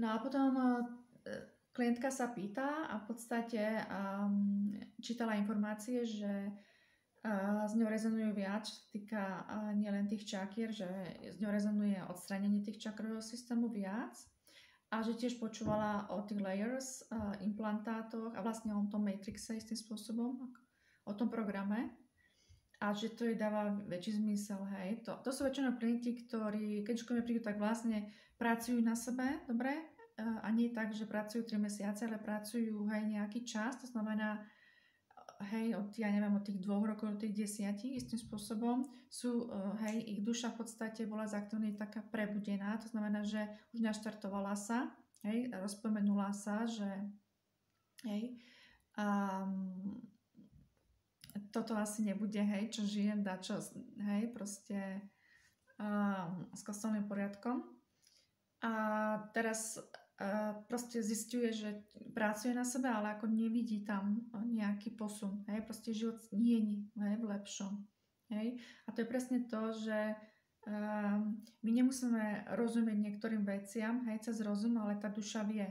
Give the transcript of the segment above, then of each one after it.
No a potom klientka sa pýta a v podstate čítala informácie, že s ňou rezonujú viac, čo sa týka nielen tých čakier, že s ňou rezonuje odstránenie tých čakrového systému viac a že tiež počúvala o tých layers, implantátoch a vlastne o tom matrixe istým spôsobom, o tom programe a že to jej dáva väčší zmysel, hej. To sú väčšinou klienti, ktorí, keď už mi prídu, tak vlastne pracujú na sebe, dobre, a nie tak, že pracujú 3 mesiace, ale pracujú, hej, nejaký čas, to znamená, hej, od tých 2 rokov do tých 10, istým spôsobom sú, hej, ich duša v podstate bola zaktívne taká prebudená, to znamená, že už naštartovala sa, hej, rozpomenula sa, že hej, toto asi nebude, hej, čo žijem, dačo, hej, proste s kostolným poriadkom. A teraz proste zisťuje, že pracuje na sebe, ale ako nevidí tam nejaký posun. Hej? Proste život nie je, hej, v lepšom. Hej? A to je presne to, že my nemusíme rozumieť niektorým veciam, hej, cez rozum, ale tá duša vie.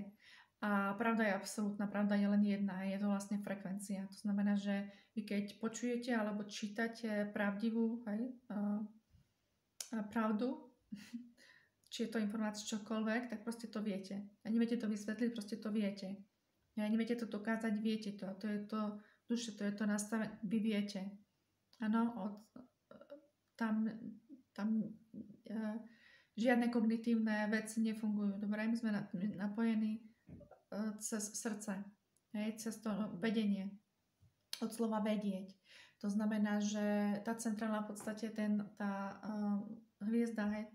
A pravda je absolútna, pravda je len jedna, je to vlastne frekvencia. To znamená, že vy keď počujete alebo čítate pravdivú, hej, pravdu, či je to informácia čokoľvek, tak proste to viete. A neviete to vysvetliť, proste to viete. A neviete to dokázať, viete to. A to je to duše, to je to nastavenie, vy viete. Áno, tam žiadne kognitívne veci nefungujú. Dobre, my sme napojení cez srdce, hej, cez to vedenie. Od slova vedieť. To znamená, že tá centrálna v podstate tá hviezda, hej,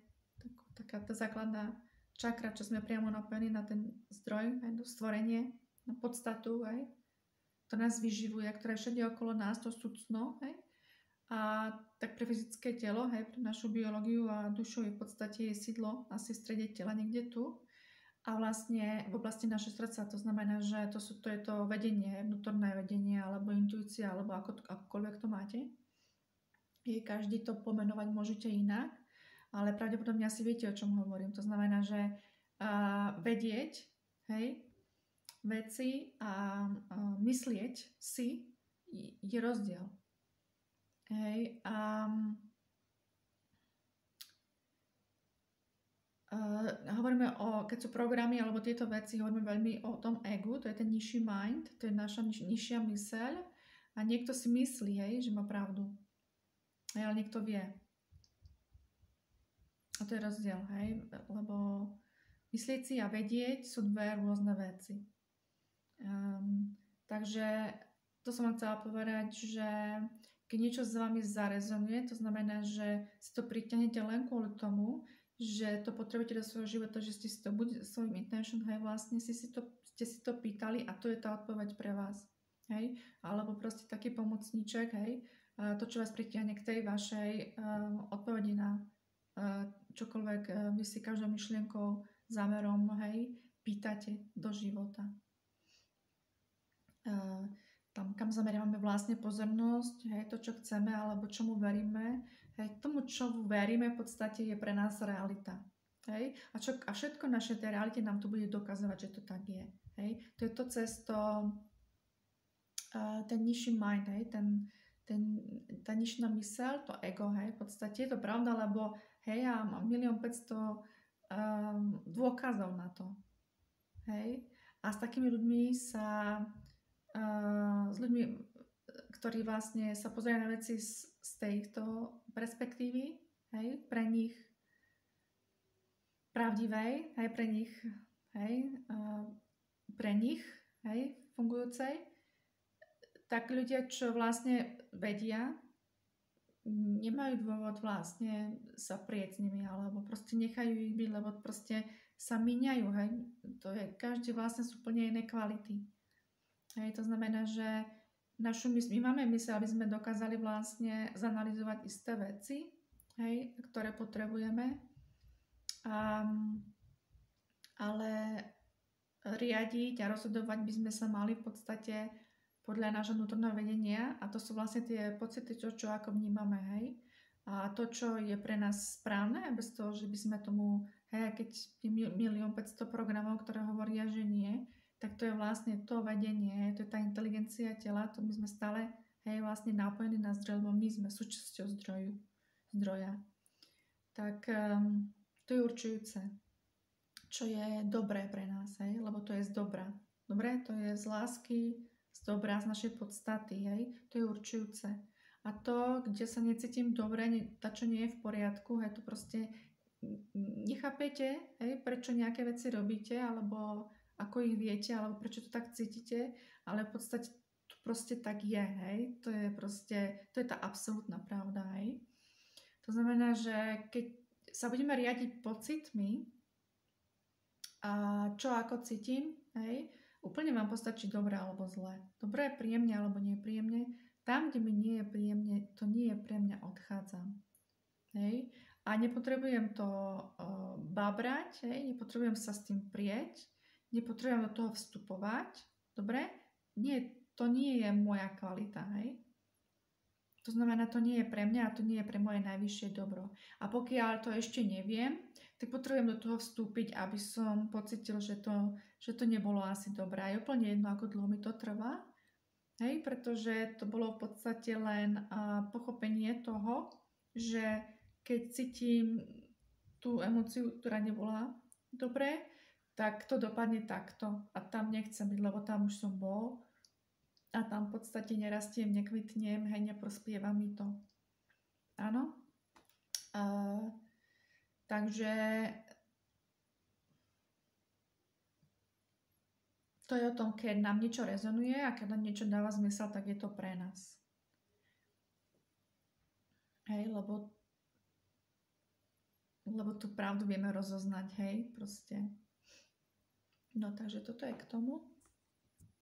taká tá základná čakra, čo sme priamo napojení na ten zdroj, hej, stvorenie, na podstatu, hej, to nás vyživuje, ktoré je všade okolo nás, to súcno, hej, a tak pre fyzické telo, hej, pre našu biológiu a dušu je v podstate je sídlo asi v strede tela, niekde tu a vlastne v oblasti naše srdca, to znamená, že to je to vedenie, vnútorné vedenie alebo intuícia, alebo akokoľvek to máte. Každý to pomenovať môžete inak, ale pravdepodobne asi viete, o čom hovorím. To znamená, že vedieť, hej, veci a myslieť si je rozdiel. Hej, hovoríme keď sú programy alebo tieto veci, hovoríme veľmi o tom egu, to je ten nižší mind, to je naša nižšia myseľ a niekto si myslí, hej, že má pravdu. Hej, ale niekto vie. A to je rozdiel, hej, lebo myslieť si a vedieť sú dve rôzne veci. Takže to som vám chcela povedať, že keď niečo s vami zarezonuje, to znamená, že si to priťahnete len kvôli tomu, že to potrebujete do svojho života, že ste si to buď svojím intention, hej, vlastne ste si to pýtali a to je tá odpoveď pre vás. Hej, alebo proste taký pomocníček, hej, to, čo vás pritiahne k tej vašej odpovedi na čokoľvek vy si každou myšlienkou, zámerom, hej, pýtate do života. Tam, kam zameriavame vlastne pozornosť, hej, to, čo chceme, alebo čomu veríme, hej, tomu, čo veríme, v podstate je pre nás realita. Hej, a všetko naše tej realite nám to bude dokazovať, že to tak je. Hej. To je to cesto, ten nižší mind, hej, tá nižšia myseľ, to ego, hej, v podstate je to pravda, lebo hej, ja mám 1 500 000 dôkazov na to. Hej. A s takými ľuďmi s ľuďmi, ktorí vlastne sa pozerajú na veci z tejto perspektívy, hej, pre nich pravdivej, hej, pre nich, hej, fungujúcej, tak ľudia, čo vlastne vedia, nemajú dôvod vlastne sa prieť s nimi, alebo proste nechajú ich byť, lebo proste sa míňajú, hej. To je, každý vlastne sú úplne iné kvality. Hej, to znamená, že my máme mysle, aby sme dokázali vlastne zanalyzovať isté veci, hej, ktoré potrebujeme, ale riadiť a rozhodovať by sme sa mali v podstate podľa nášho vnútorného vedenia a to sú vlastne tie pocity, čo ako vnímame, hej. A to, čo je pre nás správne, bez toho, že by sme tomu, Hej, a keď je 1 500 000 programov, ktoré hovoria, že nie, tak to je vlastne to vedenie, to je tá inteligencia tela, to my sme stále vlastne napojení na zdroj, lebo my sme súčasťou zdroja. Tak to je určujúce, čo je dobré pre nás, lebo to je z dobra. Dobre, to je z lásky, z dobra, z našej podstaty, to je určujúce. A to, kde sa necítim dobre, čo nie je v poriadku, to proste nechápete, prečo nejaké veci robíte, alebo ako ich viete, alebo prečo to tak cítite, ale v podstate to proste tak je, to je proste, to je tá absolútna pravda, To znamená, že keď sa budeme riadiť pocitmi a čo ako cítim, úplne vám postačí dobré alebo zlé. Dobré, príjemne alebo nepríjemne. Tam, kde mi nie je príjemne, to nie je pre mňa, odchádzam. A nepotrebujem to babrať, nepotrebujem sa s tým prieť, nepotrebujem do toho vstupovať, dobre? Nie, to nie je moja kvalita, To znamená, to nie je pre mňa a to nie je pre moje najvyššie dobro. A pokiaľ to ešte neviem, tak potrebujem do toho vstúpiť, aby som pocitil, že to nebolo asi dobré. Je úplne jedno, ako dlho mi to trvá, pretože to bolo v podstate len pochopenie toho, že keď cítim tú emóciu, ktorá nebola dobré, tak to dopadne takto. A tam nechcem byť, lebo tam už som bol. A tam v podstate nerastiem, nekvitnem, neprospieva mi to. Áno? Takže to je o tom, keď nám niečo rezonuje a keď nám niečo dáva zmysel, tak je to pre nás. Lebo tú pravdu vieme rozoznať, proste. No, takže toto je k tomu.